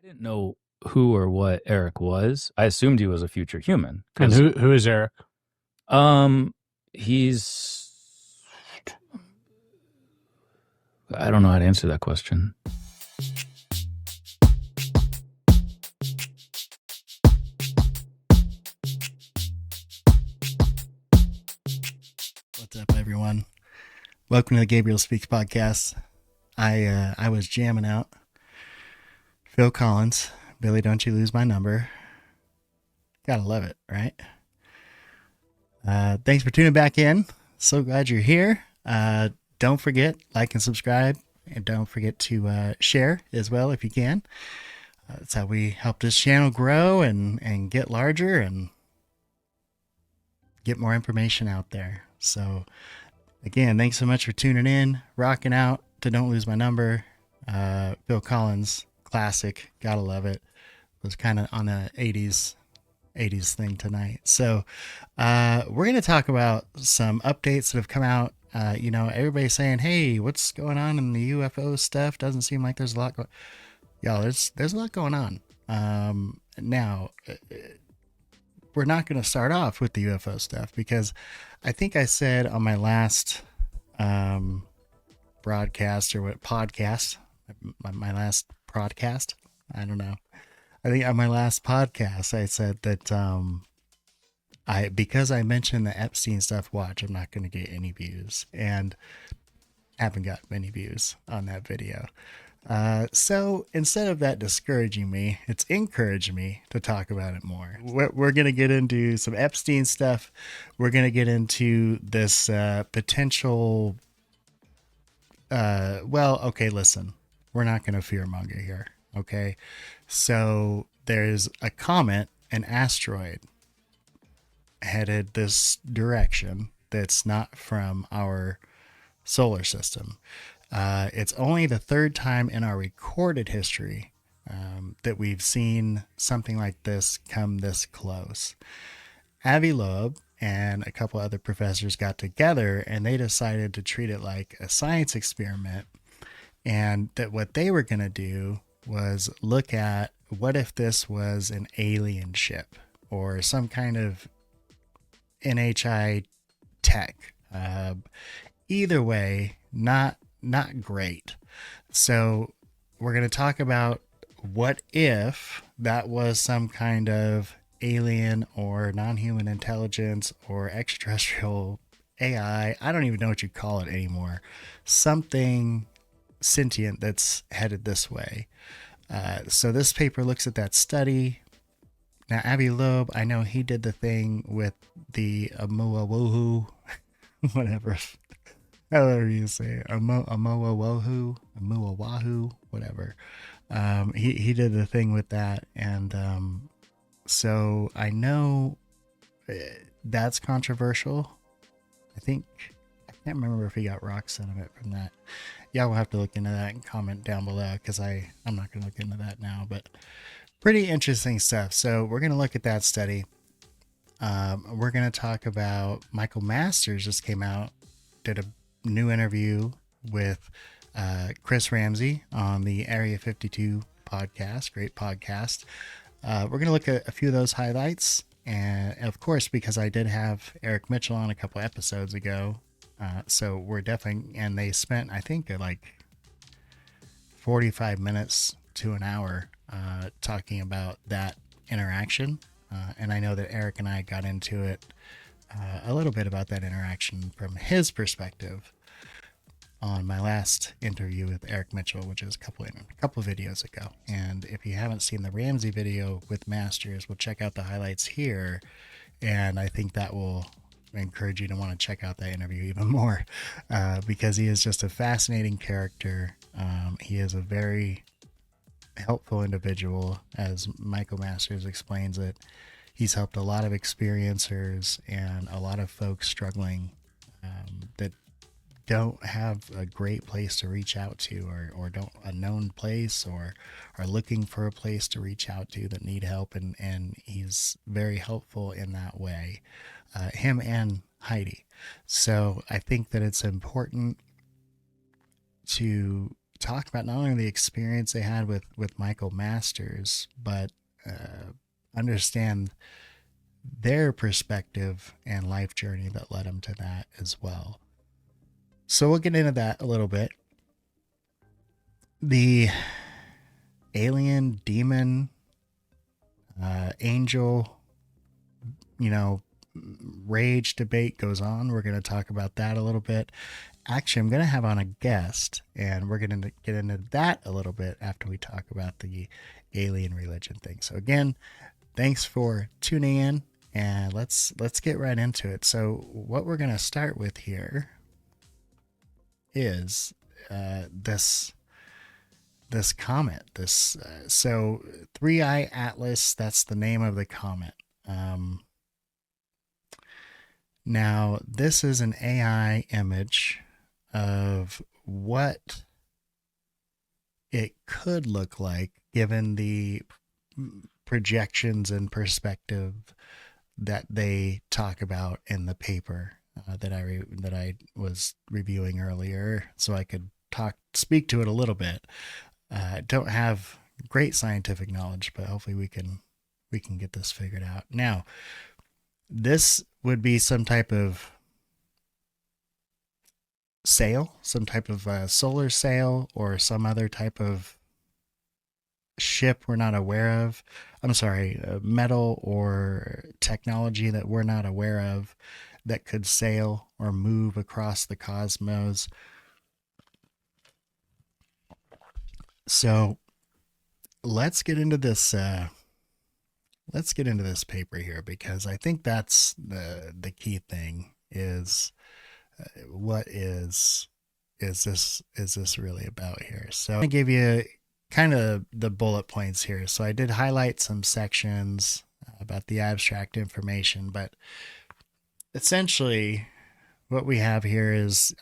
Didn't know who or what Eric was. I assumed he was a future human. And who is Eric? Um, he's. I don't know how to answer that question. What's up, everyone? Welcome to the Gabriel Speaks Podcast. I was jamming out Phil Collins, Billy, Don't You Lose My Number. Gotta love it, right? Thanks for tuning back in. So glad you're here. Don't forget, like and subscribe, and don't forget to share as well if you can. That's how we help this channel grow and get larger and get more information out there. So again, thanks so much for tuning in, rocking out to Don't Lose My Number. Phil Collins, classic, gotta love it. Was kind of on a 80s thing tonight. So we're going to talk about some updates that have come out. Everybody's saying, hey, what's going on in the UFO stuff? Doesn't seem like there's a lot going on. Y'all, there's a lot going on. Now, we're not going to start off with the UFO stuff because I think I said on my last broadcast or what podcast, my last broadcast, I don't know. I think on my last podcast, I said that because I mentioned the Epstein stuff, I'm not going to get any views, and haven't got many views on that video. So instead of that discouraging me, it's encouraged me to talk about it more. We're going to get into some Epstein stuff. We're going to get into this potential. Listen, we're not going to fear-monger here. Okay. So there's a comet, an asteroid headed this direction that's not from our solar system. It's only the third time in our recorded history that we've seen something like this come this close. Avi Loeb and a couple other professors got together and they decided to treat it like a science experiment, and that what they were going to do was look at what if this was an alien ship or some kind of NHI tech. Either way, not great. So we're going to talk about what if that was some kind of alien or non-human intelligence or extraterrestrial AI. I don't even know what you call it anymore. Something sentient that's headed this way. So this paper looks at that study. Now, Avi Loeb, I know he did the thing with the Amuawohu, whatever you say, Amuawahu, whatever. He did the thing with that, and so I know that's controversial. I can't remember if he got rock sentiment from that. Y'all will have to look into that and comment down below because I'm not going to look into that now, but pretty interesting stuff. So we're going to look at that study. We're going to talk about Michael Masters just came out, did a new interview with Chris Ramsey on the Area 52 podcast. Great podcast. We're going to look at a few of those highlights. And of course, because I did have Eric Mitchell on a couple episodes ago, so we're definitely, and they spent, I think, like 45 minutes to an hour talking about that interaction. And I know that Eric and I got into it a little bit about that interaction from his perspective on my last interview with Eric Mitchell, which is a couple of videos ago. And if you haven't seen the Ramsey video with Masters, we'll check out the highlights here. And I think that will encourage you to want to check out that interview even more because he is just a fascinating character. He is a very helpful individual, as Michael Masters explains it. He's helped a lot of experiencers and a lot of folks struggling that don't have a great place to reach out to, or don't a known place, or are looking for a place to reach out to that need help, and he's very helpful in that way, him and Heidi. So I think that it's important to talk about not only the experience they had with Michael Masters, but understand their perspective and life journey that led them to that as well. So we'll get into that a little bit. The alien, demon, angel, rage debate goes on. We're going to talk about that a little bit. Actually, I'm going to have on a guest, and we're going to get into that a little bit after we talk about the alien religion thing. So again, thanks for tuning in, and let's get right into it. So what we're going to start with here is this comet. So 3i Atlas, that's the name of the comet. Now, this is an AI image of what it could look like given the projections and perspective that they talk about in the paper that I was reviewing earlier, so I could speak to it a little bit. Don't have great scientific knowledge, but hopefully we can get this figured out. Now, this would be some type of sail, some type of solar sail, or some other type of ship we're not aware of. I'm sorry, metal or technology that we're not aware of that could sail or move across the cosmos. So let's get into this. Let's get into this paper here, because I think that's the key thing is what is this really about here? So I'm going to give you kind of the bullet points here. So I did highlight some sections about the abstract information, but essentially what we have here is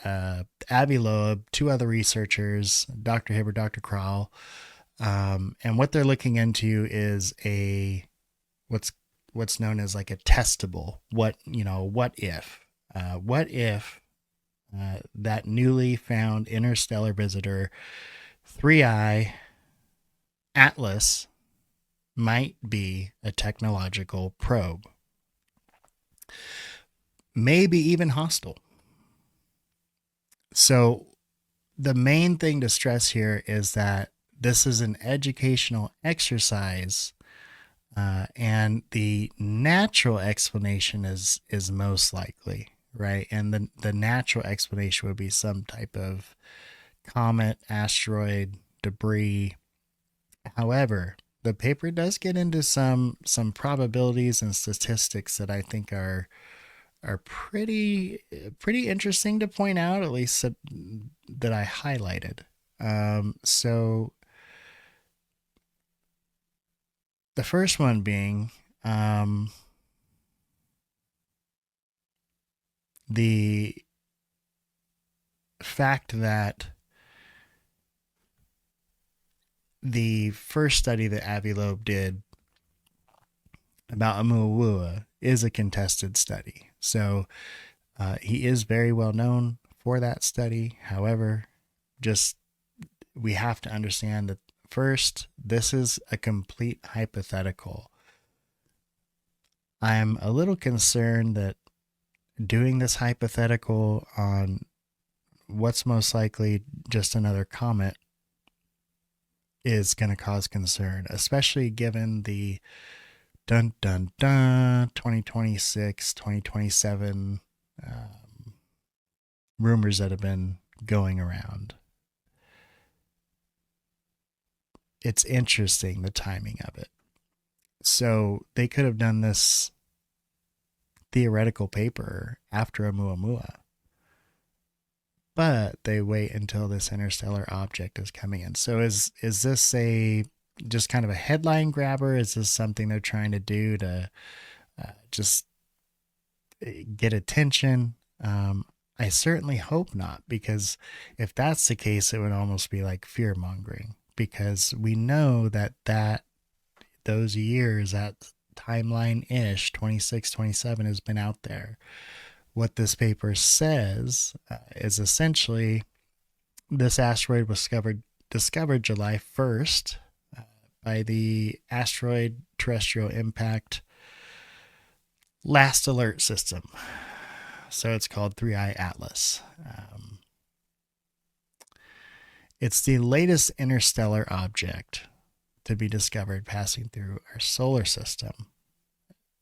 Avi Loeb, two other researchers, Dr. Hibbert, Dr. Kroll, and what they're looking into is what's known as like a testable. What if that newly found interstellar visitor 3i Atlas might be a technological probe, maybe even hostile. So the main thing to stress here is that this is an educational exercise, and the natural explanation is most likely, right? And the natural explanation would be some type of comet, asteroid, debris. However, the paper does get into some probabilities and statistics that I think are pretty interesting to point out, at least that I highlighted. So the first one being the fact that the first study that Avi Loeb did about Oumuamua is a contested study. So he is very well known for that study. However, just we have to understand that first, this is a complete hypothetical. I'm a little concerned that doing this hypothetical on what's most likely just another comet is going to cause concern, especially given the 2026, 2027 rumors that have been going around. It's interesting, the timing of it. So they could have done this theoretical paper after Oumuamua, but they wait until this interstellar object is coming in. So is this just kind of a headline grabber? Is this something they're trying to do to just get attention? I certainly hope not, because if that's the case, it would almost be like fear-mongering, because we know that those years, that timeline-ish, 26, 27, has been out there. What this paper says is essentially this asteroid was discovered July 1st by the Asteroid Terrestrial Impact Last Alert System. So it's called 3i Atlas. It's the latest interstellar object to be discovered passing through our solar system.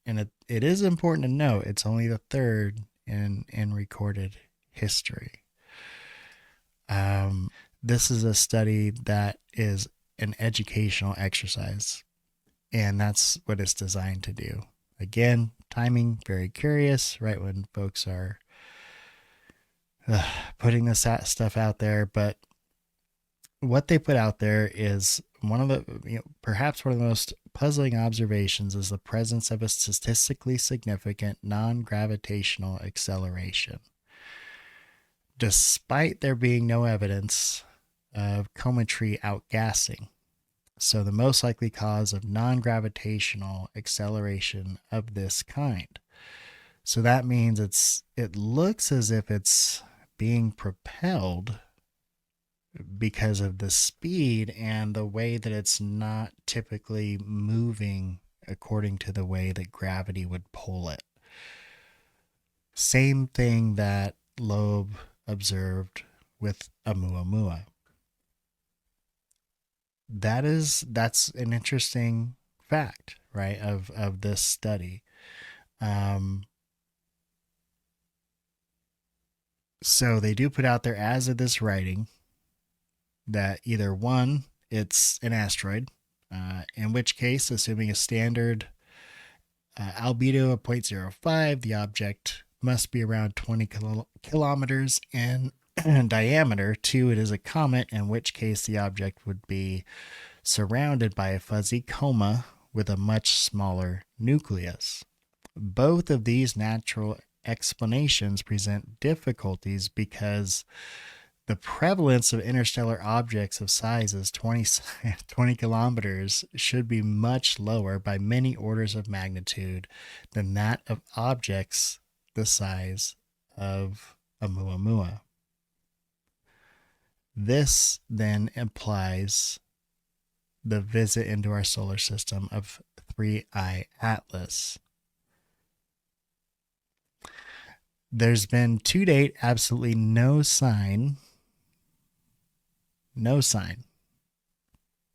And it is important to note it's only the third in recorded history. This is a study that is an educational exercise, and that's what it's designed to do. Again, timing, very curious, right when folks are putting this stuff out there, but what they put out there is one of the, perhaps one of the most puzzling observations is the presence of a statistically significant non-gravitational acceleration. Despite there being no evidence of cometary outgassing. So the most likely cause of non-gravitational acceleration of this kind. So that means it looks as if it's being propelled because of the speed and the way that it's not typically moving according to the way that gravity would pull it. Same thing that Loeb observed with Oumuamua. That's an interesting fact, right, of this study. So they do put out there as of this writing that either one, it's an asteroid, in which case, assuming a standard albedo of 0.05, the object must be around 20 kilometers in diameter. 2, it is a comet, in which case the object would be surrounded by a fuzzy coma with a much smaller nucleus. Both of these natural explanations present difficulties because the prevalence of interstellar objects of sizes 20 kilometers should be much lower by many orders of magnitude than that of objects the size of Oumuamua. This then implies the visit into our solar system of 3i Atlas. There's been to date absolutely no sign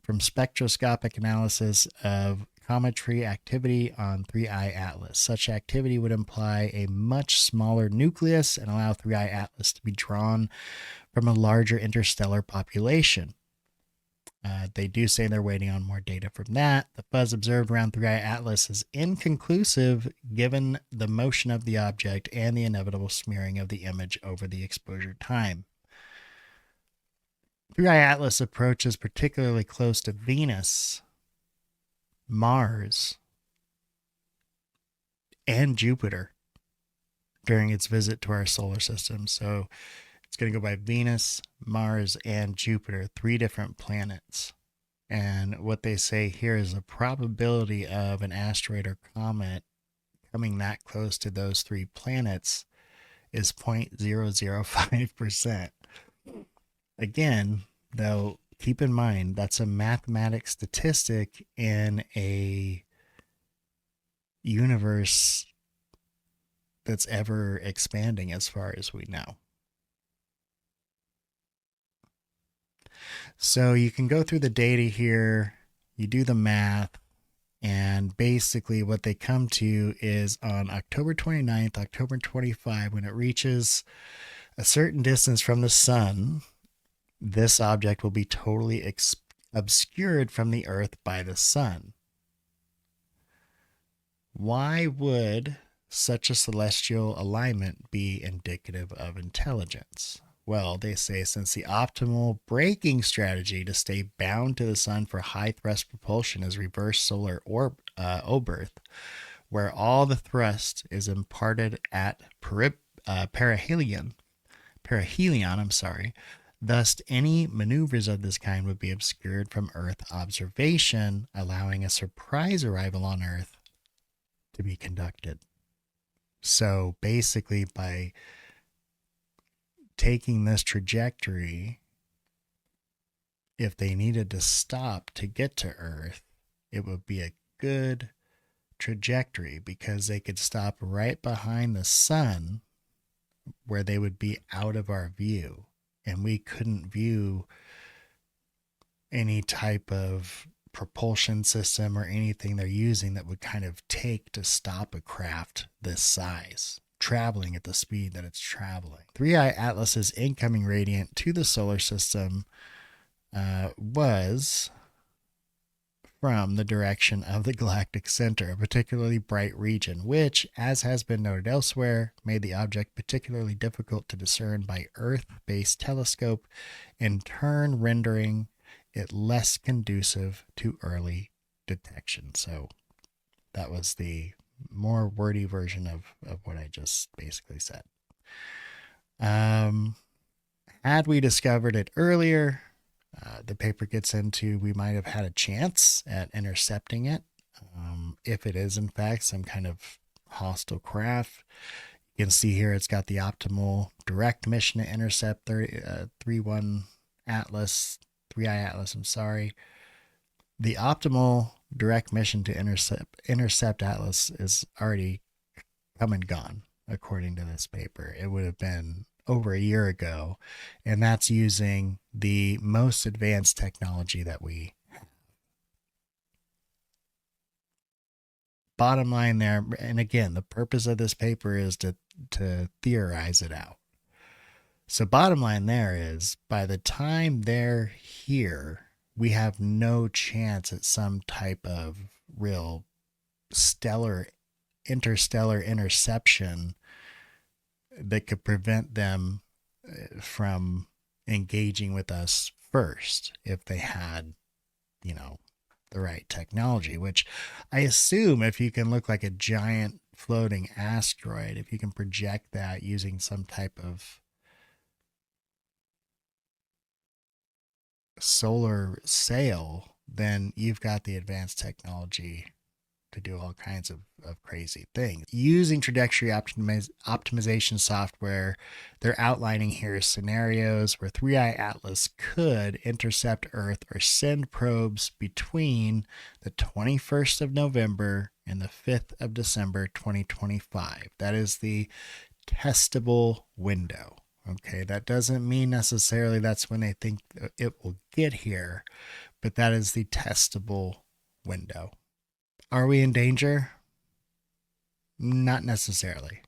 from spectroscopic analysis of cometary activity on 3i Atlas. Such activity would imply a much smaller nucleus and allow 3i Atlas to be drawn from a larger interstellar population. They do say they're waiting on more data from that. The fuzz observed around 3i Atlas is inconclusive given the motion of the object and the inevitable smearing of the image over the exposure time. 3i Atlas approaches particularly close to Venus, Mars, and Jupiter during its visit to our solar system. So it's going to go by Venus, Mars, and Jupiter, 3 different planets. And what they say here is the probability of an asteroid or comet coming that close to those 3 planets is 0.005%. Again, though, keep in mind that's a mathematic statistic in a universe that's ever expanding as far as we know. So you can go through the data here, you do the math, and basically what they come to is on October 29th, October 25, when it reaches a certain distance from the sun, this object will be totally obscured from the Earth by the sun. Why would such a celestial alignment be indicative of intelligence? Well, they say since the optimal braking strategy to stay bound to the sun for high thrust propulsion is reverse solar orbit, where all the thrust is imparted at perihelion, thus any maneuvers of this kind would be obscured from Earth observation, allowing a surprise arrival on Earth to be conducted. So basically, by taking this trajectory if they needed to stop to get to Earth, it would be a good trajectory because they could stop right behind the sun where they would be out of our view. And we couldn't view any type of propulsion system or anything they're using that would kind of take to stop a craft this size, traveling at the speed that it's traveling. 3i Atlas's incoming radiant to the solar system was from the direction of the galactic center, a particularly bright region, which, as has been noted elsewhere, made the object particularly difficult to discern by Earth-based telescope, in turn rendering it less conducive to early detection. So that was the more wordy version of what I just basically said. Had we discovered it earlier, the paper gets into, we might have had a chance at intercepting it. If it is, in fact, some kind of hostile craft. You can see here it's got the optimal direct mission to intercept 3-1 Atlas, 3i Atlas, I'm sorry. The optimal direct mission to intercept Atlas is already come and gone, according to this paper. It would have been over a year ago, and that's using the most advanced technology that we have. Bottom line there, and again, the purpose of this paper is to theorize it out. So bottom line there is, by the time they're here, we have no chance at some type of real interstellar interception that could prevent them from engaging with us first if they had, the right technology, which I assume if you can look like a giant floating asteroid, if you can project that using some type of solar sail, then you've got the advanced technology to do all kinds of crazy things. Using trajectory optimization software, they're outlining here scenarios where 3i Atlas could intercept Earth or send probes between the 21st of November and the 5th of December 2025. That is the testable window. Okay, that doesn't mean necessarily that's when they think it will get here, but that is the testable window. Are we in danger? Not necessarily.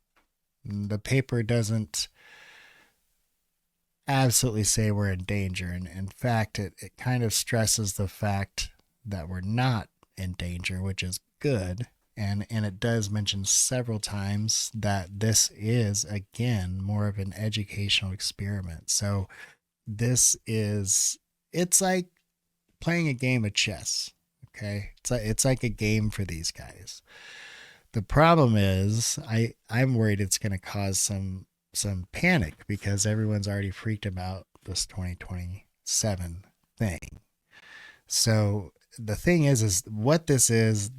The paper doesn't absolutely say we're in danger. And in fact, it kind of stresses the fact that we're not in danger, which is good. And it does mention several times that this is, again, more of an educational experiment. So it's like playing a game of chess. Okay, it's like a game for these guys. The problem is, I'm worried it's going to cause some panic because everyone's already freaked about this 2027 thing. So the thing is what this is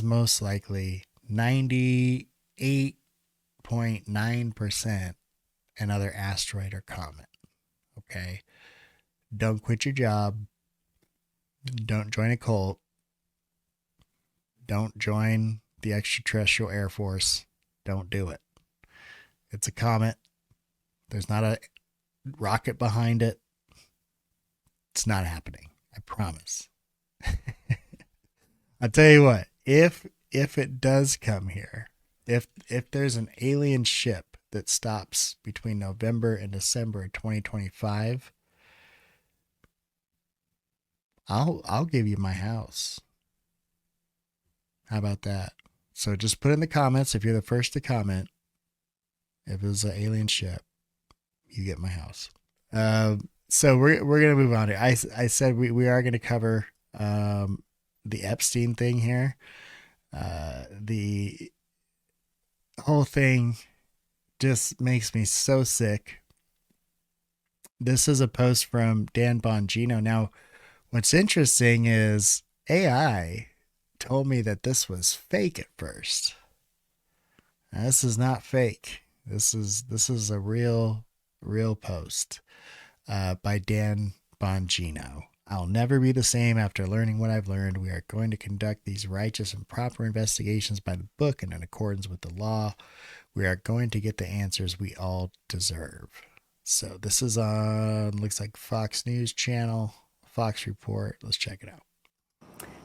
most likely 98.9% another asteroid or comet. Okay, don't quit your job. Don't join a cult. Don't join the extraterrestrial Air Force. Don't do it. It's a comet. There's not a rocket behind it. It's not happening. I promise. I'll tell you what, if it does come here, if there's an alien ship that stops between November and December of 2025, I'll give you my house. How about that? So just put in the comments if you're the first to comment. If it was an alien ship, you get my house. So we're gonna move on here. I said we are gonna cover the Epstein thing here. The whole thing just makes me so sick. This is a post from Dan Bongino. Now, what's interesting is AI told me that this was fake at first. Now, this is not fake. This is a real post by Dan Bongino. I'll never be the same after learning what I've learned. We are going to conduct these righteous and proper investigations by the book and in accordance with the law. We are going to get the answers we all deserve. So this is on, looks like Fox News Channel, Fox Report. Let's check it out.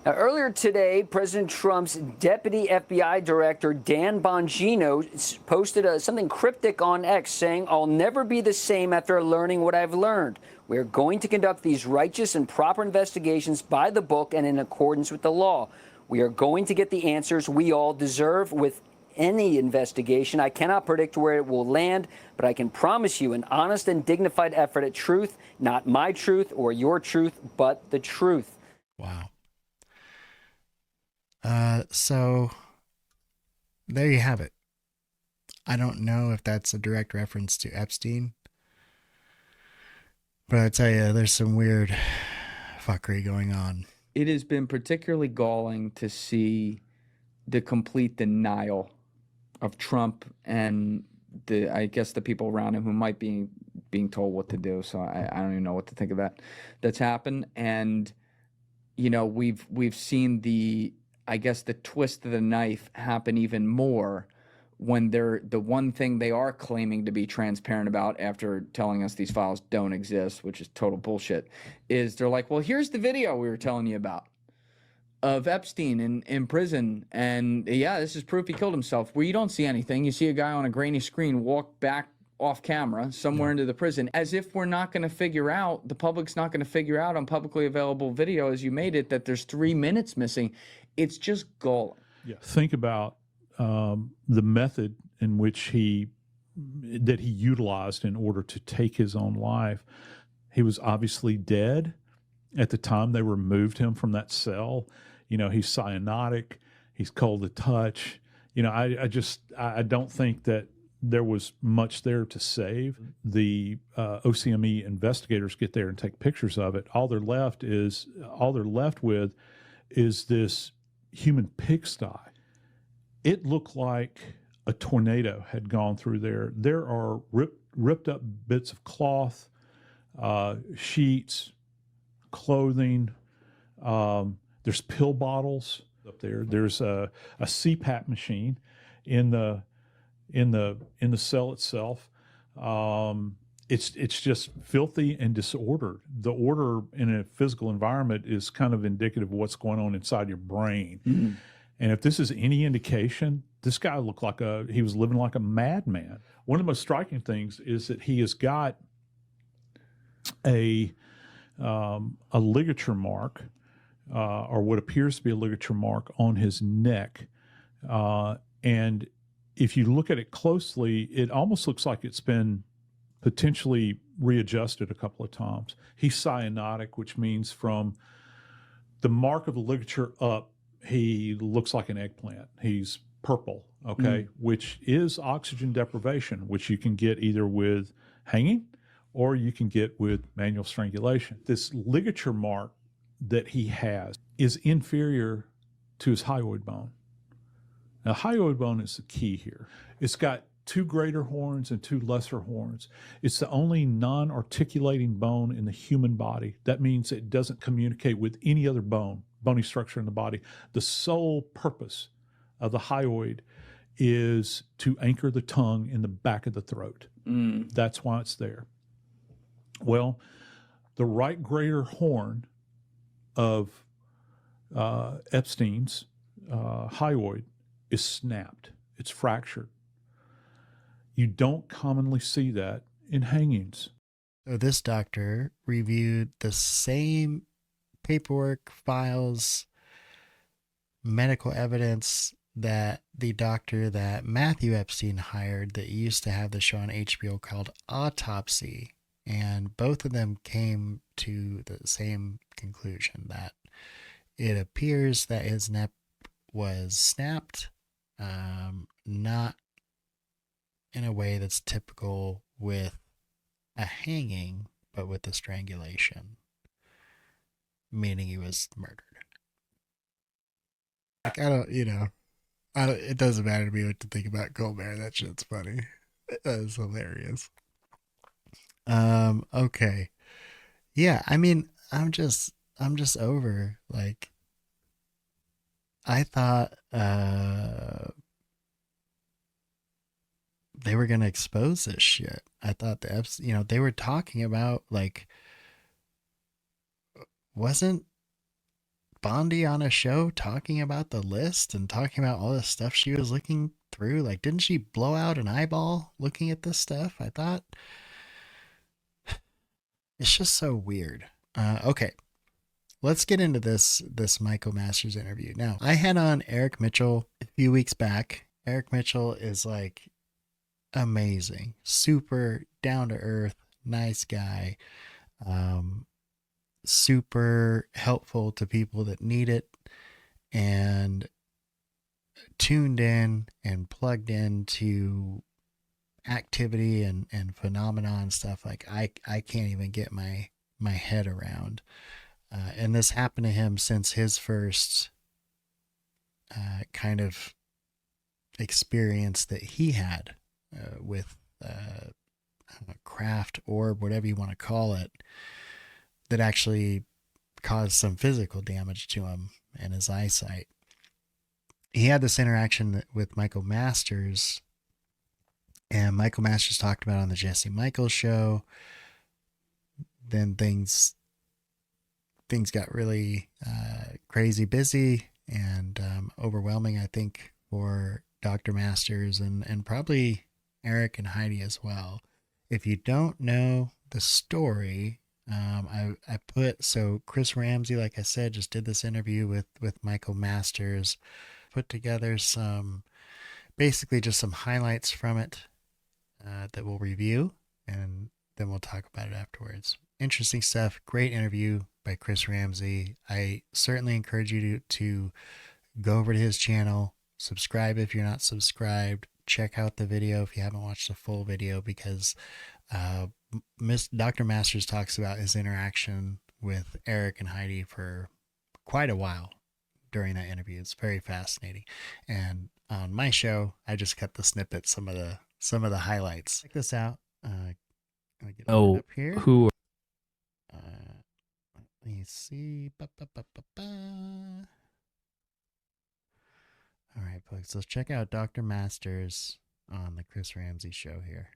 Now, earlier today, President Trump's deputy FBI director, Dan Bongino, posted something cryptic on X saying, "I'll never be the same after learning what I've learned. We are going to conduct these righteous and proper investigations by the book and in accordance with the law. We are going to get the answers we all deserve with any investigation. I cannot predict where it will land, but I can promise you an honest and dignified effort at truth, not my truth or your truth, but the truth." Wow. So there you have it. I don't know if that's a direct reference to Epstein, but I tell you, there's some weird fuckery going on. It has been particularly galling to see the complete denial of Trump and I guess the people around him who might be being told what to do. So I don't even know what to think of that. That's happened. And, you know, we've seen the twist of the knife happen even more when the one thing they are claiming to be transparent about after telling us these files don't exist, which is total bullshit, is they're like, well, here's the video we were telling you about of Epstein in prison. And yeah, this is proof he killed himself. Where you don't see anything. You see a guy on a grainy screen walk back off camera somewhere into the prison, as if we're not going to figure out, the public's not going to figure out on publicly available video as you made it, that there's 3 minutes missing. It's just galling. Yeah. Think about the method in which he utilized in order to take his own life. He was obviously dead at the time they removed him from that cell. You know, he's cyanotic, he's cold to touch. You know, I don't think that there was much there to save. The OCME investigators get there and take pictures of it. All they're left with is this human pigsty. It looked like a tornado had gone through there. There are ripped up bits of cloth, sheets, clothing. There's pill bottles up there. There's a CPAP machine in the cell itself. It's just filthy and disordered. The order in a physical environment is kind of indicative of what's going on inside your brain. Mm-hmm. And if this is any indication, this guy looked like he was living like a madman. One of the most striking things is that he has got a ligature mark, or what appears to be a ligature mark on his neck. And if you look at it closely, it almost looks like it's been potentially readjusted a couple of times. He's cyanotic, which means from the mark of the ligature up, he looks like an eggplant. He's purple, okay, which is oxygen deprivation, which you can get either with hanging or you can get with manual strangulation. This ligature mark that he has is inferior to his hyoid bone. Now, hyoid bone is the key here. It's got 2 greater horns and 2 lesser horns. It's the only non-articulating bone in the human body. That means it doesn't communicate with any other bony structure in the body. The sole purpose of the hyoid is to anchor the tongue in the back of the throat. That's why it's there. Well, the right greater horn of Epstein's hyoid is snapped. It's fractured. You don't commonly see that in hangings. So this doctor reviewed the same paperwork, files, medical evidence that the doctor that Matthew Epstein hired that used to have the show on HBO called Autopsy. And both of them came to the same conclusion, that it appears that his neck was snapped, not in a way that's typical with a hanging, but with a strangulation, meaning he was murdered. Like, it doesn't matter to me what to think about Colbert. That shit's funny. That is hilarious. Okay. Yeah, I mean, I'm just just over, like, I thought they were going to expose this shit. I thought they were talking about, like, wasn't Bondi on a show talking about the list and talking about all the stuff she was looking through? Like, didn't she blow out an eyeball looking at this stuff? I thought it's just so weird. Okay. Let's get into this Michael Masters interview. Now, I had on Eric Mitchell a few weeks back. Eric Mitchell is like amazing, super down to earth, nice guy, super helpful to people that need it, and tuned in and plugged into activity and phenomena and stuff like I can't even get my head around. And this happened to him since his first kind of experience that he had with craft orb, whatever you want to call it, that actually caused some physical damage to him and his eyesight. He had this interaction with Michael Masters, and Michael Masters talked about it on the Jesse Michaels show. Then things got really crazy busy and overwhelming, I think, for Dr. Masters and probably Eric and Heidi as well. If you don't know the story, I put, so Chris Ramsey, like I said, just did this interview with Michael Masters, put together basically just some highlights from it that we'll review, and then we'll talk about it afterwards. Interesting stuff. Great interview by Chris Ramsey. I certainly encourage you to go over to his channel, subscribe if you're not subscribed, check out the video if you haven't watched the full video, because Dr. Masters talks about his interaction with Eric and Heidi for quite a while during that interview. It's very fascinating. And on my show, I just cut the snippets, some of the highlights. Check this out. Get up here. Who? Let me see. All right, folks. Let's check out Dr. Masters on the Chris Ramsey show here.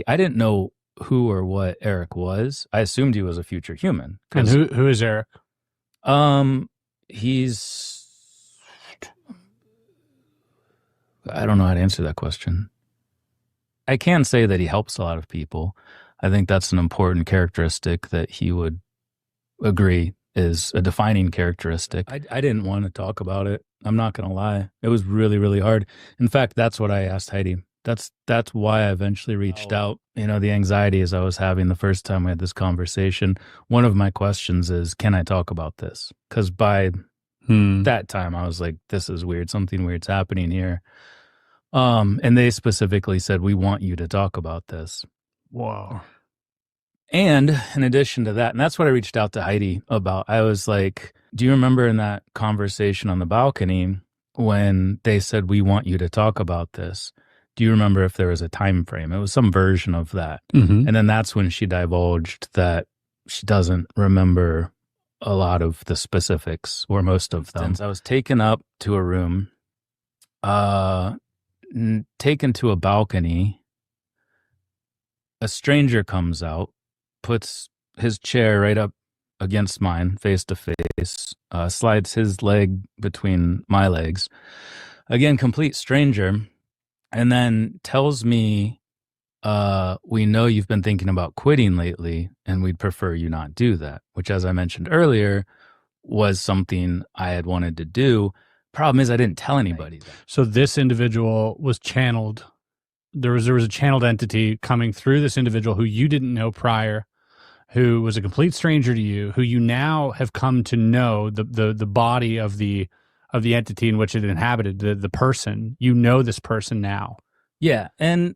I didn't know who or what Eric was. I assumed he was a future human. And who is Eric? He's, I don't know how to answer that question. I can say that he helps a lot of people. I think that's an important characteristic that he would agree is a defining characteristic. I didn't want to talk about it. I'm not going to lie. It was really, really hard. In fact, that's what I asked Heidi. That's why I eventually reached out. You know, the anxieties I was having the first time we had this conversation. One of my questions is, can I talk about this? Because by that time I was like, this is weird. Something weird's happening here. And they specifically said, we want you to talk about this. Wow. And in addition to that, and that's what I reached out to Heidi about. I was like, do you remember in that conversation on the balcony when they said, we want you to talk about this? Do you remember if there was a time frame? It was some version of that. Mm-hmm. And then that's when she divulged that she doesn't remember a lot of the specifics or most of them. I was taken up to a room, taken to a balcony. A stranger comes out, puts his chair right up against mine, face to face, slides his leg between my legs. Again, complete stranger. And then tells me, we know you've been thinking about quitting lately, and we'd prefer you not do that, which, as I mentioned earlier, was something I had wanted to do. Problem is, I didn't tell anybody that. So this individual was channeled. There was a channeled entity coming through this individual who you didn't know prior, who was a complete stranger to you, who you now have come to know the body of the entity in which it inhabited, the person. You know this person now. Yeah, and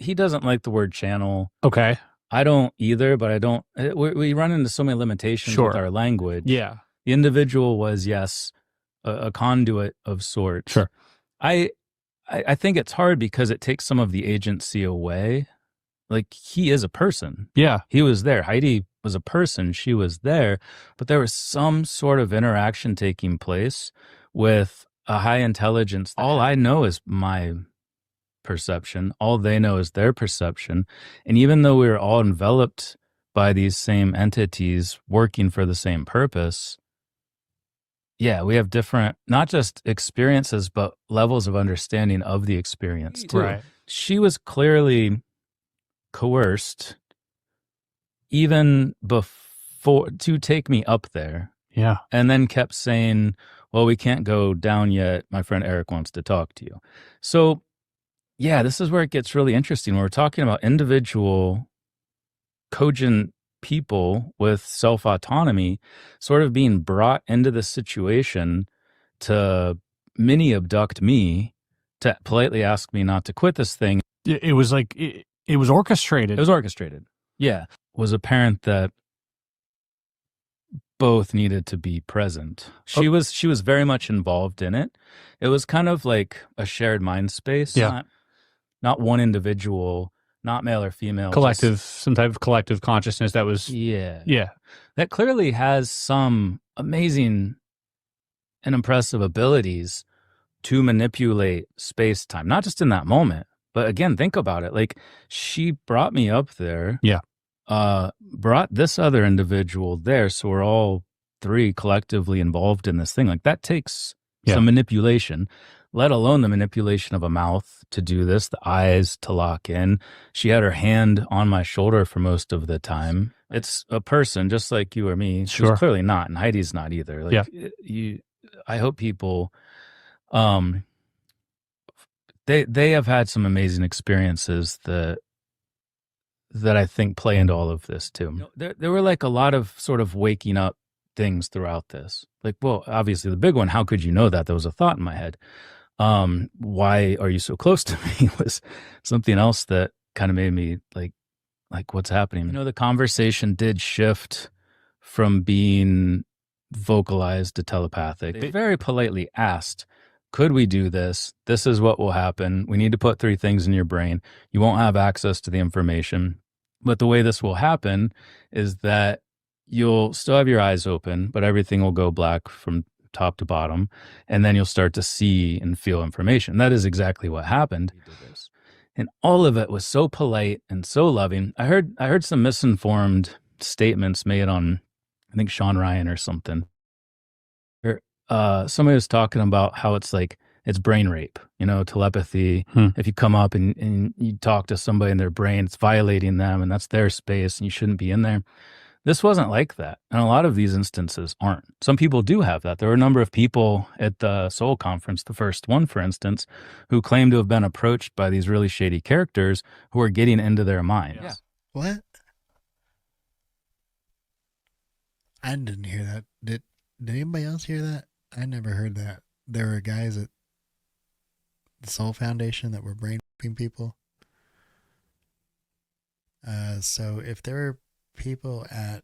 he doesn't like the word channel. Okay. I don't either, but I don't. We run into so many limitations with our language. Yeah. The individual was, yes, a conduit of sorts. Sure. I think it's hard because it takes some of the agency away Like, he is a person. Yeah. He was there. Heidi was a person. She was there. But there was some sort of interaction taking place with a high intelligence. All I know is my perception. All they know is their perception. And even though we were all enveloped by these same entities working for the same purpose, yeah, we have different, not just experiences, but levels of understanding of the experience too. Right. She was clearly coerced even before to take me up there, Yeah. and then kept saying, well, we can't go down yet. My friend Eric wants to talk to you. So yeah, this is where it gets really interesting. When we're talking about individual cogent people with self-autonomy sort of being brought into the situation to mini abduct me, to politely ask me not to quit this thing. It was like, it was orchestrated. It was orchestrated. Yeah. It was apparent that both needed to be present. She was very much involved in it. It was kind of like a shared mind space. Yeah. Not one individual, not male or female. Collective, some type of collective consciousness that was. Yeah. Yeah. That clearly has some amazing and impressive abilities to manipulate space-time, not just in that moment, but again, think about it. Like, she brought me up there. Yeah. Brought this other individual there. So we're all three collectively involved in this thing. Like, that takes some manipulation, let alone the manipulation of a mouth to do this, the eyes to lock in. She had her hand on my shoulder for most of the time. It's a person just like you or me. She's clearly not, and Heidi's not either. Like, I hope people, they have had some amazing experiences that I think play into all of this too. There were like a lot of sort of waking up things throughout this. Like, well, obviously the big one, how could you know that? There was a thought in my head. Why are you so close to me was something else that kind of made me like what's happening. You know, the conversation did shift from being vocalized to telepathic. They very politely asked, could we do this? This is what will happen. We need to put 3 things in your brain. You won't have access to the information. But the way this will happen is that you'll still have your eyes open, but everything will go black from top to bottom. And then you'll start to see and feel information. That is exactly what happened. And all of it was so polite and so loving. I heard some misinformed statements made on, I think, Sean Ryan or something. Somebody was talking about how it's like, it's brain rape, you know, telepathy. If you come up and you talk to somebody in their brain, it's violating them and that's their space and you shouldn't be in there. This wasn't like that. And a lot of these instances aren't. Some people do have that. There were a number of people at the Soul Conference, the first one, for instance, who claimed to have been approached by these really shady characters who are getting into their minds. Yeah. What? I didn't hear that. Did anybody else hear that? I never heard that. There were guys at the Soul Foundation that were brain raping people. So if there were people at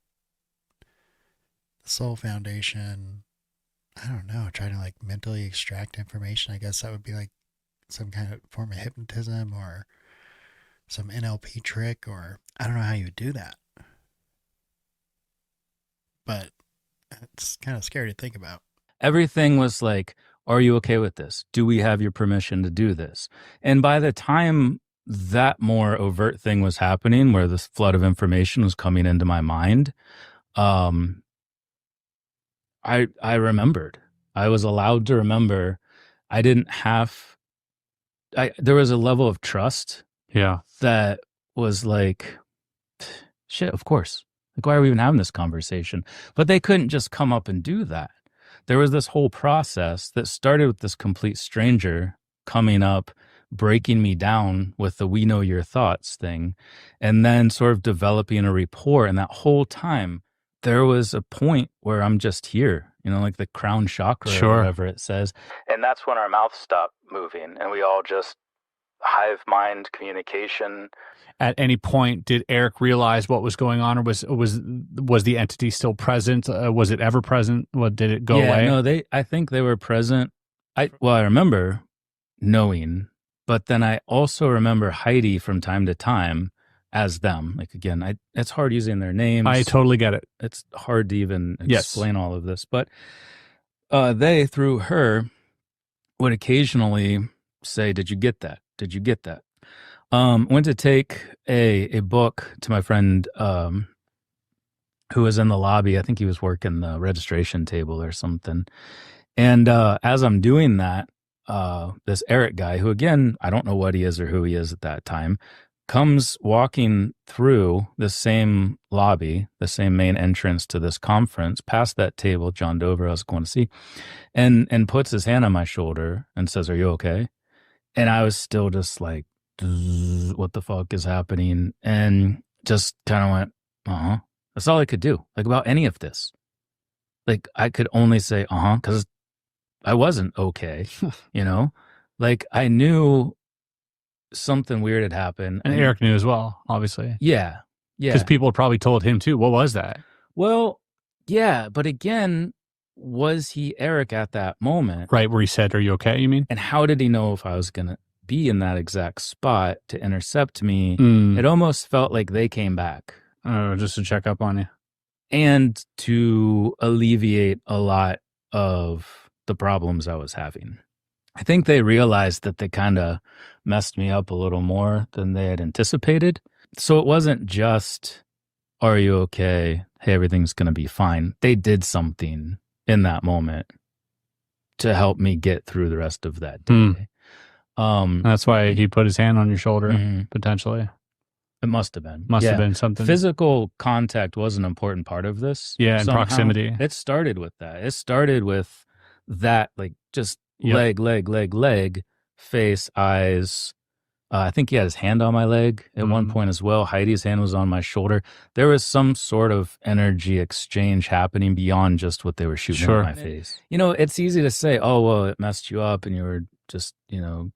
the Soul Foundation, I don't know, trying to like mentally extract information, I guess that would be like some kind of form of hypnotism or some NLP trick, or I don't know how you would do that. But it's kind of scary to think about. Everything was like, are you okay with this? Do we have your permission to do this? And by the time that more overt thing was happening, where this flood of information was coming into my mind, I remembered. I was allowed to remember. There was a level of trust that was like, shit, of course. Like, why are we even having this conversation? But they couldn't just come up and do that. There was this whole process that started with this complete stranger coming up, breaking me down with the "we know your thoughts" thing, and then sort of developing a rapport. And that whole time, there was a point where I'm just here, you know, like the crown chakra or whatever it says. And that's when our mouths stop moving and we all just hive mind communication. At any point, did Eric realize what was going on, or was the entity still present? Was it ever present? What, did it go away? No, I think they were present. I remember knowing, but then I also remember Heidi from time to time as them. Like, again, it's hard using their names. I totally get it. It's hard to even Yes. explain all of this. But they, through her, would occasionally say, "Did you get that? Did you get that?" Went to take a book to my friend who was in the lobby. I think he was working the registration table or something. And as I'm doing that, this Eric guy, who, again, I don't know what he is or who he is at that time, comes walking through the same lobby, the same main entrance to this conference, past that table, John Dover, I was going to see, and puts his hand on my shoulder and says, "Are you okay?" And I was still just like, what the fuck is happening? And just kind of went, uh-huh. That's all I could do, like, about any of this. Like, I could only say, uh-huh, because I wasn't okay, you know? Like, I knew something weird had happened. And Eric knew as well, obviously. Yeah. Because people had probably told him too. What was that? Well, yeah, but again, was he Eric at that moment? Right, where he said, "Are you okay?" You mean? And how did he know if I was going to be in that exact spot to intercept me? It almost felt like they came back. Oh, just to check up on you. And to alleviate a lot of the problems I was having. I think they realized that they kind of messed me up a little more than they had anticipated. So it wasn't just, "Are you okay? Hey, everything's going to be fine." They did something in that moment to help me get through the rest of that day. That's why he put his hand on your shoulder, Mhm. potentially. It must have been. Must have been something. Physical contact was an important part of this. Yeah, and somehow. proximity. It started with that. It started with that, like, just leg, face, eyes. I think he had his hand on my leg at one point as well. Heidi's hand was on my shoulder. There was some sort of energy exchange happening beyond just what they were shooting at my face. You know, it's easy to say, "Oh, well, it messed you up and you were just, you know,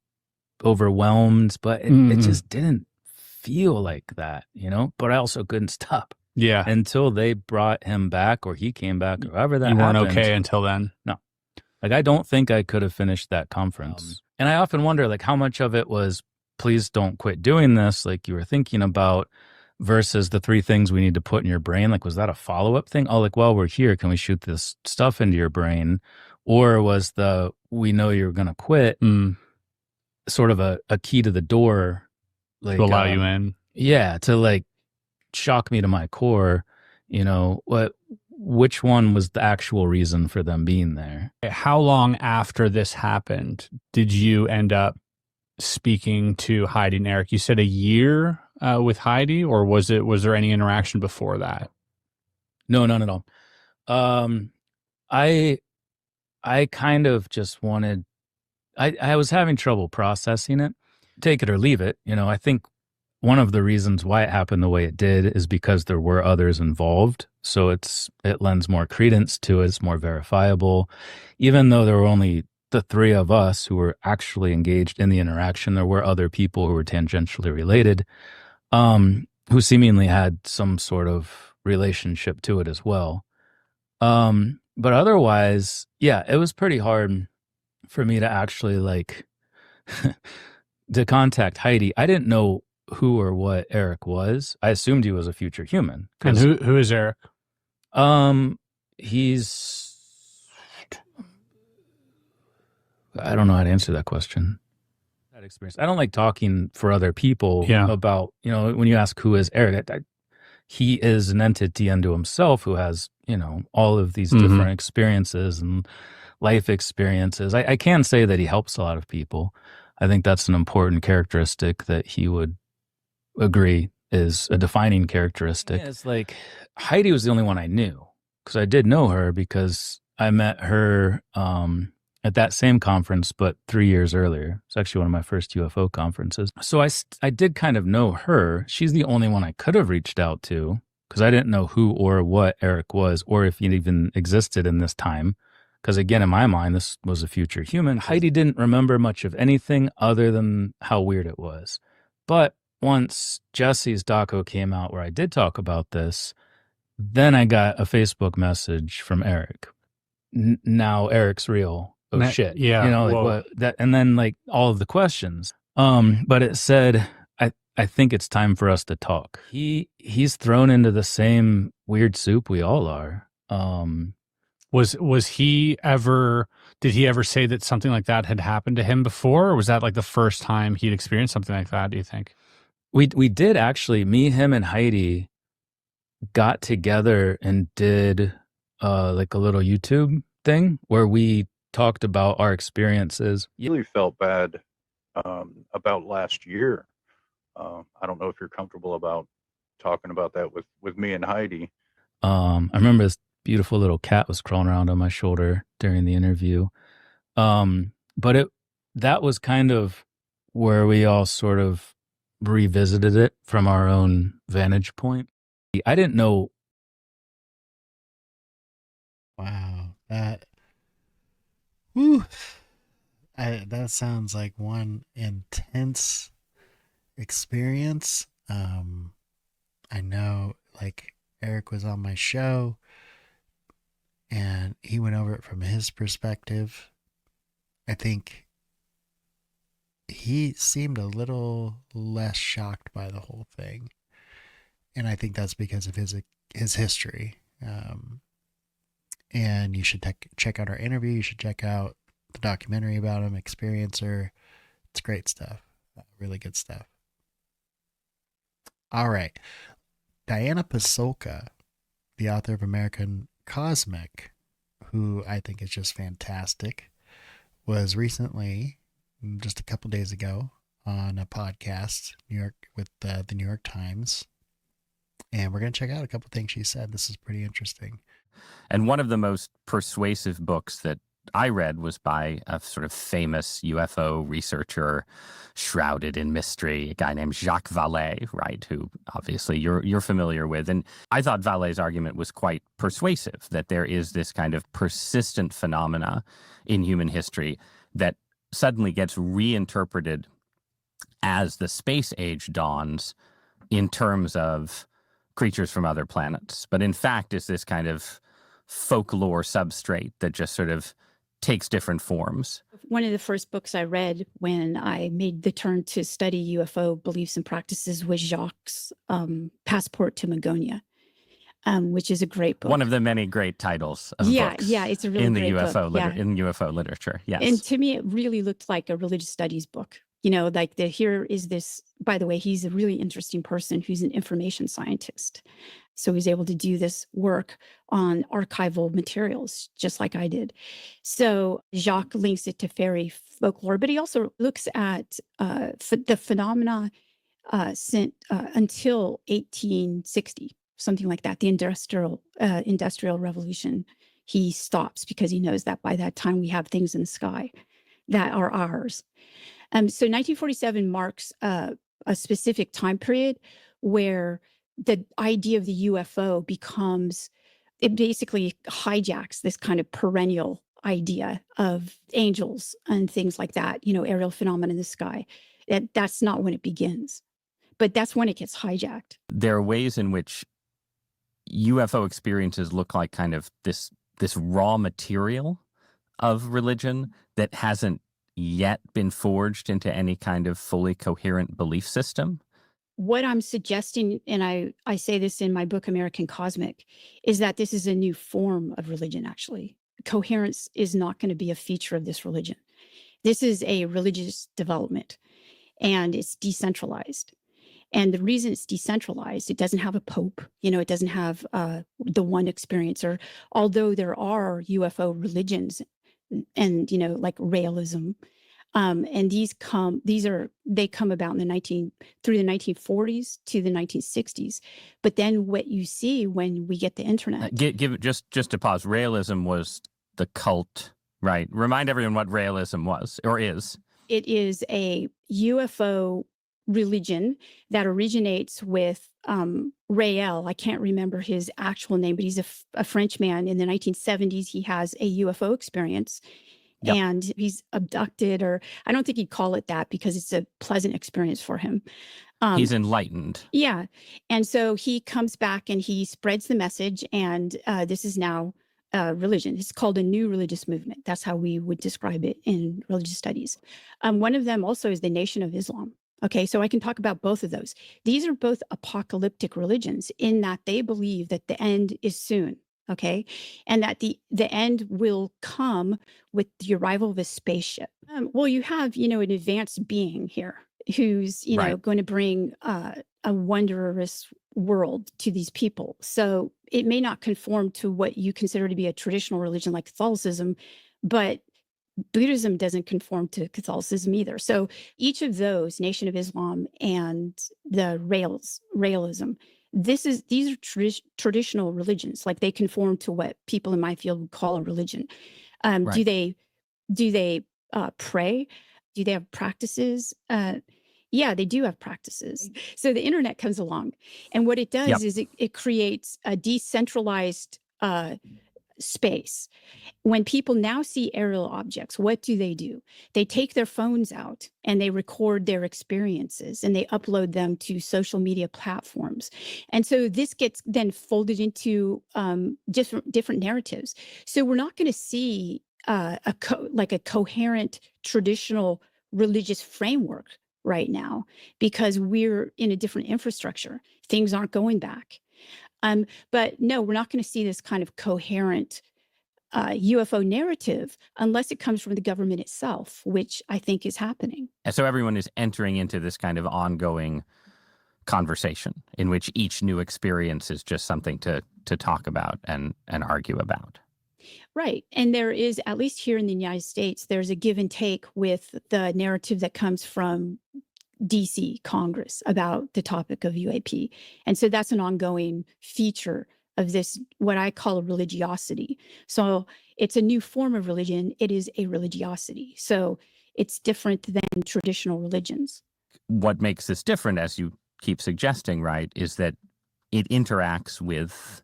overwhelmed," but it just didn't feel like that, you know? But I also couldn't stop. Yeah. Until they brought him back or he came back or however that You weren't happened. okay until then. No. Like, I don't think I could have finished that conference. And I often wonder, like, how much of it was, "Please don't quit doing this," like you were thinking about, versus the 3 things we need to put in your brain. Like, was that a follow-up thing? Oh, like, while we're here, can we shoot this stuff into your brain? Or was the, "We know you're going to quit," sort of a key to the door? Like, To allow you in. Yeah, to, like, shock me to my core, you know, which one was the actual reason for them being there? How long after this happened did you end up speaking to Heidi and Eric? You said a year with Heidi, or was there any interaction before that? No, none at all. I kind of just wanted, I was having trouble processing it. Take it or leave it. You know, I think one of the reasons why it happened the way it did is because there were others involved. So it lends more credence to it. It's more verifiable. Even though there were only the 3 of us who were actually engaged in the interaction, there were other people who were tangentially related, who seemingly had some sort of relationship to it as well. But otherwise, yeah, it was pretty hard for me to actually, like, to contact Heidi. I didn't know who or what Eric was. I assumed he was a future human. And who is Eric? He's, I don't know how to answer that question. That experience. I don't like talking for other people about, you know, when you ask who is Eric, he is an entity unto himself who has, you know, all of these different experiences and life experiences. I can say that he helps a lot of people. I think that's an important characteristic that he would agree is a defining characteristic. Yeah, it's like Heidi was the only one I knew, because I did know her because I met her at that same conference, but 3 years earlier. It's actually one of my first UFO conferences. So I did kind of know her. She's the only one I could have reached out to, because I didn't know who or what Eric was, or if he even existed in this time. Because again, in my mind, this was a future human. Heidi didn't remember much of anything other than how weird it was. But once Jesse's doco came out where I did talk about this, then I got a Facebook message from Eric. Now Eric's real. Oh shit. Yeah. You know, like what that, and then like all of the questions. But it said, I think it's time for us to talk. He's thrown into the same weird soup we all are. Was he ever, did he ever say that something like that had happened to him before? Or was that like the first time he'd experienced something like that, do you think? We did actually, me, him, and Heidi got together and did like a little YouTube thing where we talked about our experiences. Really felt bad about last year. I don't know if you're comfortable about talking about that with me and Heidi. I remember this beautiful little cat was crawling around on my shoulder during the interview. But that was kind of where we all sort of revisited it from our own vantage point. I didn't know. Wow, that that sounds like one intense experience. I know, like, Eric was on my show and he went over it from his perspective. I think he seemed a little less shocked by the whole thing, and I think that's because of his history. And you should check out our interview. You should check out the documentary about him, Experiencer. It's great stuff. Really good stuff. All right. Diana Pasulka, the author of American Cosmic, who I think is just fantastic, was recently, just a couple days ago, on a podcast with the New York Times. And we're going to check out a couple things she said. This is pretty interesting. And one of the most persuasive books that I read was by a sort of famous UFO researcher shrouded in mystery, a guy named Jacques Vallée, right, who obviously you're familiar with. And I thought Vallée's argument was quite persuasive, that there is this kind of persistent phenomena in human history that suddenly gets reinterpreted as the space age dawns in terms of creatures from other planets. But in fact, is this kind of folklore substrate that just sort of takes different forms. One of the first books I read when I made the turn to study UFO beliefs and practices was Jacques' Passport to Magonia, which is a great book. One of the many great titles of books. Yeah, it's a really in the great UFO book. in UFO literature. Yes, and to me, it really looked like a religious studies book. You know, like here is this. By the way, he's a really interesting person who's an information scientist. So he's able to do this work on archival materials, just like I did. So Jacques links it to fairy folklore, but he also looks at the phenomena until 1860, something like that, the industrial revolution. He stops because he knows that by that time we have things in the sky that are ours. So 1947 marks a specific time period where the idea of the UFO becomes, it basically hijacks this kind of perennial idea of angels and things like that, you know, aerial phenomena in the sky. That's not when it begins, but that's when it gets hijacked. There are ways in which UFO experiences look like kind of this raw material of religion that hasn't yet been forged into any kind of fully coherent belief system. What I'm suggesting, and I say this in my book, American Cosmic, is that this is a new form of religion, actually. Coherence is not going to be a feature of this religion. This is a religious development, and it's decentralized. And the reason it's decentralized, it doesn't have a pope, you know, it doesn't have the one experiencer, although there are UFO religions and, you know, like realism. And they come about through the 1940s to the 1960s. But then what you see when we get the internet. Give just to pause. Realism was the cult, right? Remind everyone what realism was or is. It is a UFO religion that originates with Rael. I can't remember his actual name, but he's a French man. In the 1970s, he has a UFO experience. Yep. And he's abducted, or I don't think he'd call it that because it's a pleasant experience for him. He's enlightened. Yeah. And so he comes back and he spreads the message, and this is now religion. It's called a new religious movement. That's how we would describe it in religious studies. One of them also is the Nation of Islam. Okay, so I can talk about both of those. These are both apocalyptic religions in that they believe that the end is soon. Okay, and that the end will come with the arrival of a spaceship. Well, you have an advanced being here who's Right. going to bring a wondrous world to these people. So it may not conform to what you consider to be a traditional religion like Catholicism, but Buddhism doesn't conform to Catholicism either. So each of those, Nation of Islam and the Raelism, these are traditional religions. Like they conform to what people in my field would call a religion. Right. Do they pray? Do they have practices? Yeah, they do have practices. So the internet comes along, and what it does Yep. is it creates a decentralized space. When people now see aerial objects, what do? They take their phones out and they record their experiences and they upload them to social media platforms. And so this gets then folded into different narratives. So we're not going to see a coherent traditional religious framework right now because we're in a different infrastructure. Things aren't going back. But no, we're not going to see this kind of coherent UFO narrative unless it comes from the government itself, which I think is happening. And so everyone is entering into this kind of ongoing conversation in which each new experience is just something to talk about and argue about. Right. And there is, at least here in the United States, there's a give and take with the narrative that comes from DC Congress about the topic of UAP. And so that's an ongoing feature of this, what I call a religiosity. So it's a new form of religion. It is a religiosity. So it's different than traditional religions. What makes this different, as you keep suggesting, right, is that it interacts with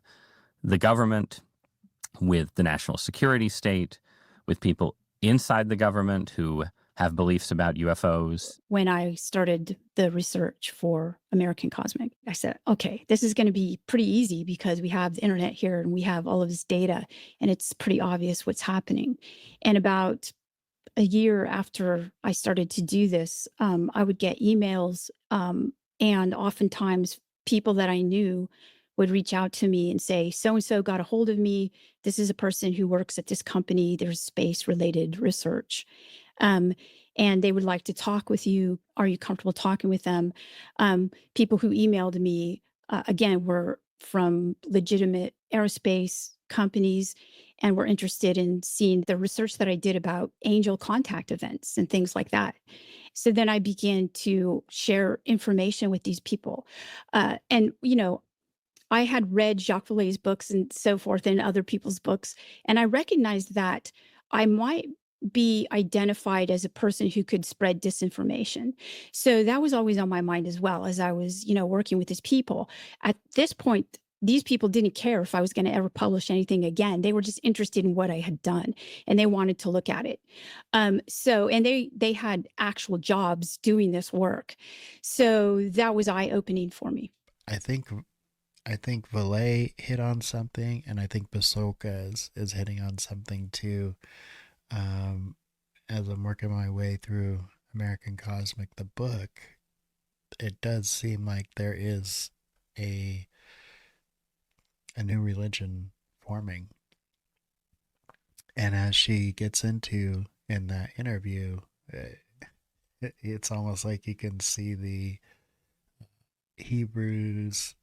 the government, with the national security state, with people inside the government who have beliefs about UFOs. When I started the research for American Cosmic, I said, okay, this is going to be pretty easy because we have the internet here and we have all of this data and it's pretty obvious what's happening. And about a year after I started to do this, I would get emails and oftentimes people that I knew would reach out to me and say, so-and-so got a hold of me. This is a person who works at this company. There's space-related research. And they would like to talk with you. Are you comfortable talking with them? People who emailed me, again, were from legitimate aerospace companies and were interested in seeing the research that I did about angel contact events and things like that. So then I began to share information with these people. And, I had read Jacques Vallée's books and so forth and other people's books, and I recognized that I might be identified as a person who could spread disinformation. So that was always on my mind as well as I was, working with these people. At this point, these people didn't care if I was going to ever publish anything again. They were just interested in what I had done and they wanted to look at it. And they had actual jobs doing this work. So that was eye-opening for me. I think Vallee hit on something, and I think Basoka is hitting on something too. As I'm working my way through American Cosmic, the book, it does seem like there is a new religion forming. And as she gets into in that interview, it's almost like you can see the Hebrews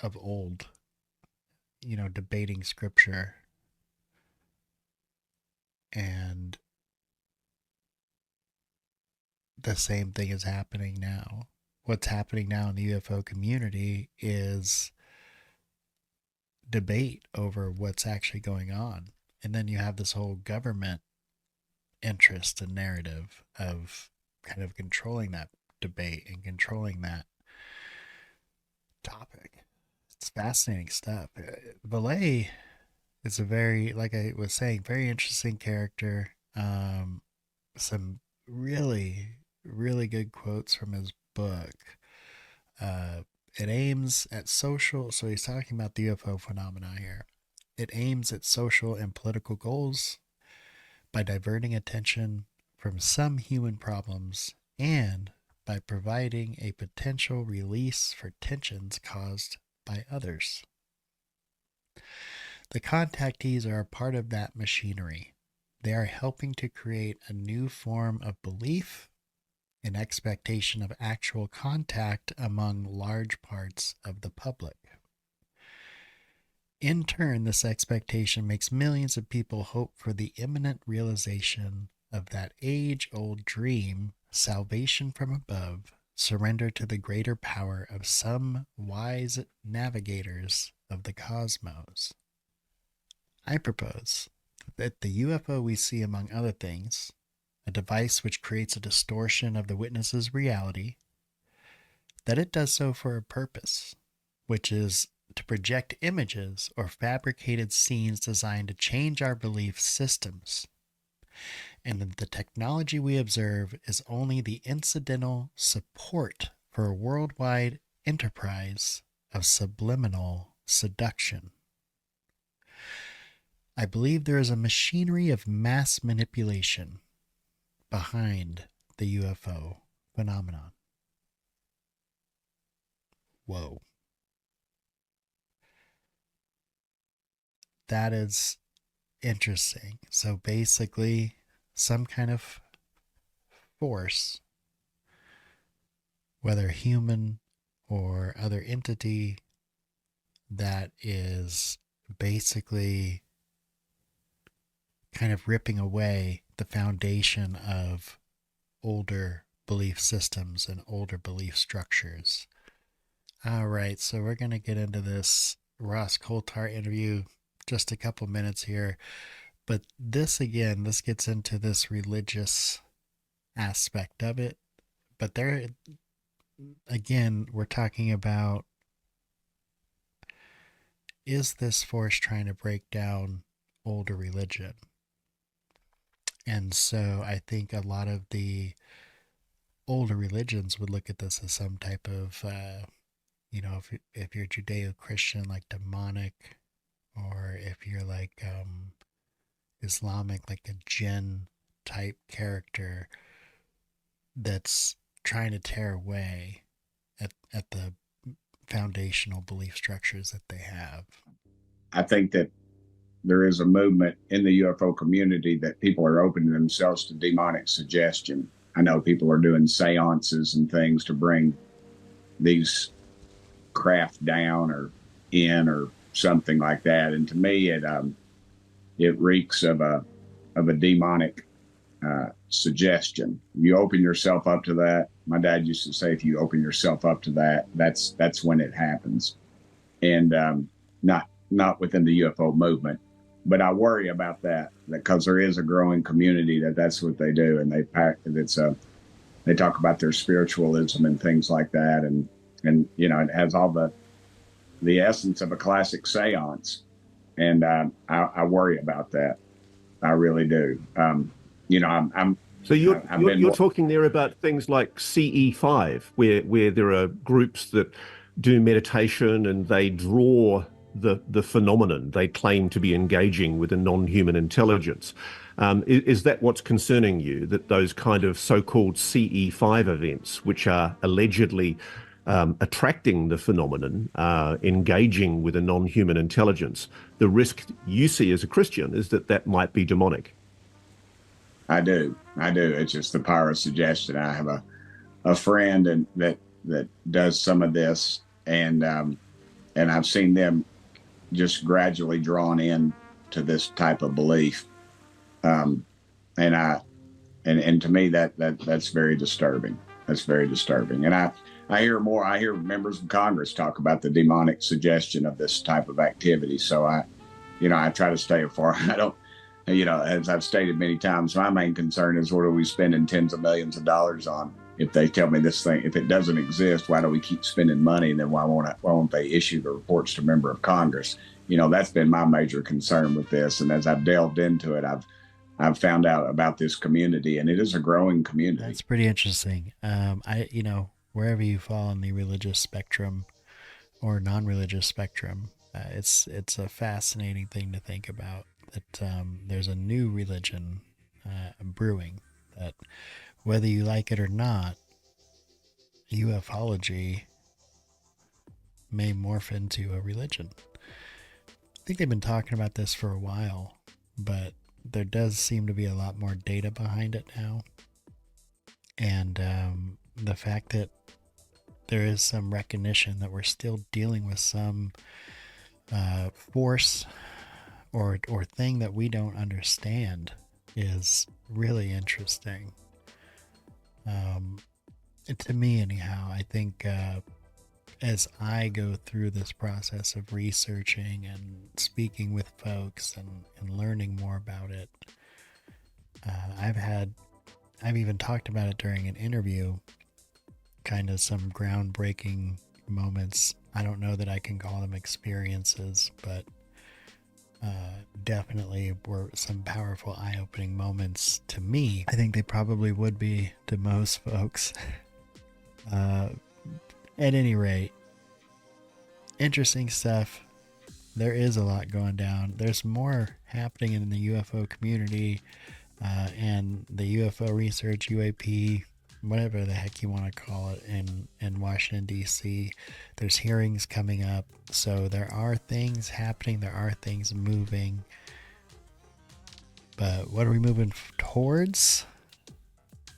of old, debating scripture. And the same thing is happening now. What's happening now in the UFO community is debate over what's actually going on. And then you have this whole government interest and narrative of kind of controlling that debate and controlling that topic. It's fascinating stuff. Vallee is a very, like I was saying, very interesting character. Some really, really good quotes from his book. It aims at social, so he's talking about the UFO phenomena here. It aims at social and political goals by diverting attention from some human problems and by providing a potential release for tensions caused by others. The contactees are a part of that machinery. They are helping to create a new form of belief and expectation of actual contact among large parts of the public. In turn, this expectation makes millions of people hope for the imminent realization of that age-old dream, salvation from above, surrender to the greater power of some wise navigators of the cosmos. I propose that the UFO we see, among other things, a device which creates a distortion of the witness's reality, that it does so for a purpose, which is to project images or fabricated scenes designed to change our belief systems, and that the technology we observe is only the incidental support for a worldwide enterprise of subliminal seduction. I believe there is a machinery of mass manipulation behind the UFO phenomenon. Whoa. That is interesting. So basically, some kind of force, whether human or other entity, that is basically kind of ripping away the foundation of older belief systems and older belief structures. All right, so we're going to get into this Ross Coulthart interview just a couple minutes here. But this gets into this religious aspect of it. But there, again, we're talking about, is this force trying to break down older religion? And so I think a lot of the older religions would look at this as some type of, if you're Judeo-Christian, like demonic, or if you're like Islamic, like a jinn type character that's trying to tear away at the foundational belief structures that they have. I think that there is a movement in the UFO community that people are opening themselves to demonic suggestion. I know people are doing seances and things to bring these craft down or in or something like that. And to me, it reeks of a demonic suggestion. You open yourself up to that. My dad used to say, if you open yourself up to that, that's when it happens. And not within the UFO movement, but I worry about that because there is a growing community that's what they do, and they talk about their spiritualism and things like that, and it has all the essence of a classic seance, and I worry about that. I really do. So you're talking there about things like CE5, where there are groups that do meditation and they draw the phenomenon they claim to be engaging with a non-human intelligence. Is that what's concerning you, that those kind of so-called CE5 events, which are allegedly attracting the phenomenon, engaging with a non-human intelligence, the risk you see as a Christian is that might be demonic? I do. It's just the power of suggestion. I have a friend that does some of this, and I've seen them just gradually drawn in to this type of belief, and to me that's very disturbing. That's very disturbing. And I hear members of Congress talk about the demonic suggestion of this type of activity. So I try to stay afar. I don't. As I've stated many times, my main concern is what are we spending tens of millions of dollars on? If they tell me this thing, if it doesn't exist, why do we keep spending money? And then why won't they issue the reports to member of Congress? That's been my major concern with this. And as I've delved into it, I've found out about this community, and it is a growing community. That's pretty interesting. Wherever you fall on the religious spectrum or non-religious spectrum, it's a fascinating thing to think about. That there's a new religion brewing, that whether you like it or not, ufology may morph into a religion. I think they've been talking about this for a while, but there does seem to be a lot more data behind it now. And the fact that there is some recognition that we're still dealing with some force or thing that we don't understand is really interesting. To me, anyhow, I think as I go through this process of researching and speaking with folks and learning more about it, I've even talked about it during an interview, kind of some groundbreaking moments. I don't know that I can call them experiences, but definitely were some powerful eye-opening moments to me. I think they probably would be to most folks. At any rate, interesting stuff. There is a lot going down. There's more happening in the UFO community and the UFO research, UAP, whatever the heck you want to call it, in Washington, D.C. There's hearings coming up. So there are things happening. There are things moving. But what are we moving towards?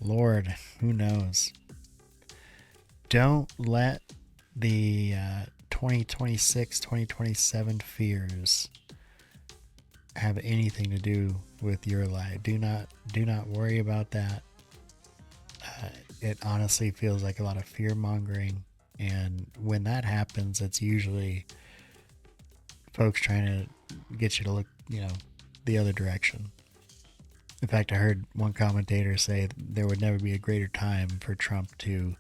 Lord, who knows? Don't let the 2026, 2027 fears have anything to do with your life. Do not worry about that. It honestly feels like a lot of fear-mongering, and when that happens, it's usually folks trying to get you to look, the other direction. In fact, I heard one commentator say there would never be a greater time for Trump to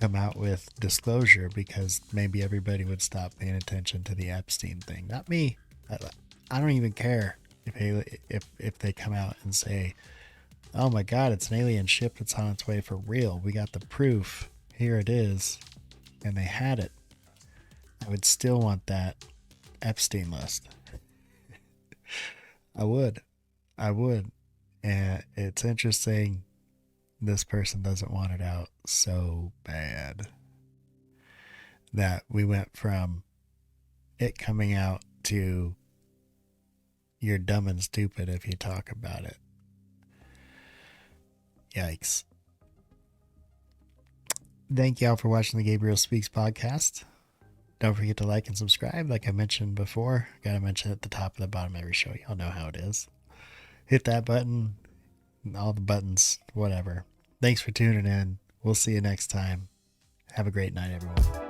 come out with disclosure, because maybe everybody would stop paying attention to the Epstein thing. Not me. I don't even care if they come out and say, oh my God, it's an alien ship that's on its way for real. We got the proof. Here it is. And they had it. I would still want that Epstein list. I would. And it's interesting. This person doesn't want it out so bad that we went from it coming out to you're dumb and stupid if you talk about it. Yikes. Thank y'all for watching the Gabriel Speaks podcast. Don't forget to like and subscribe. Like I mentioned before, gotta mention at the top and the bottom of every show. Y'all know how it is. Hit that button, all the buttons, whatever. Thanks for tuning in. We'll see you next time. Have a great night, everyone.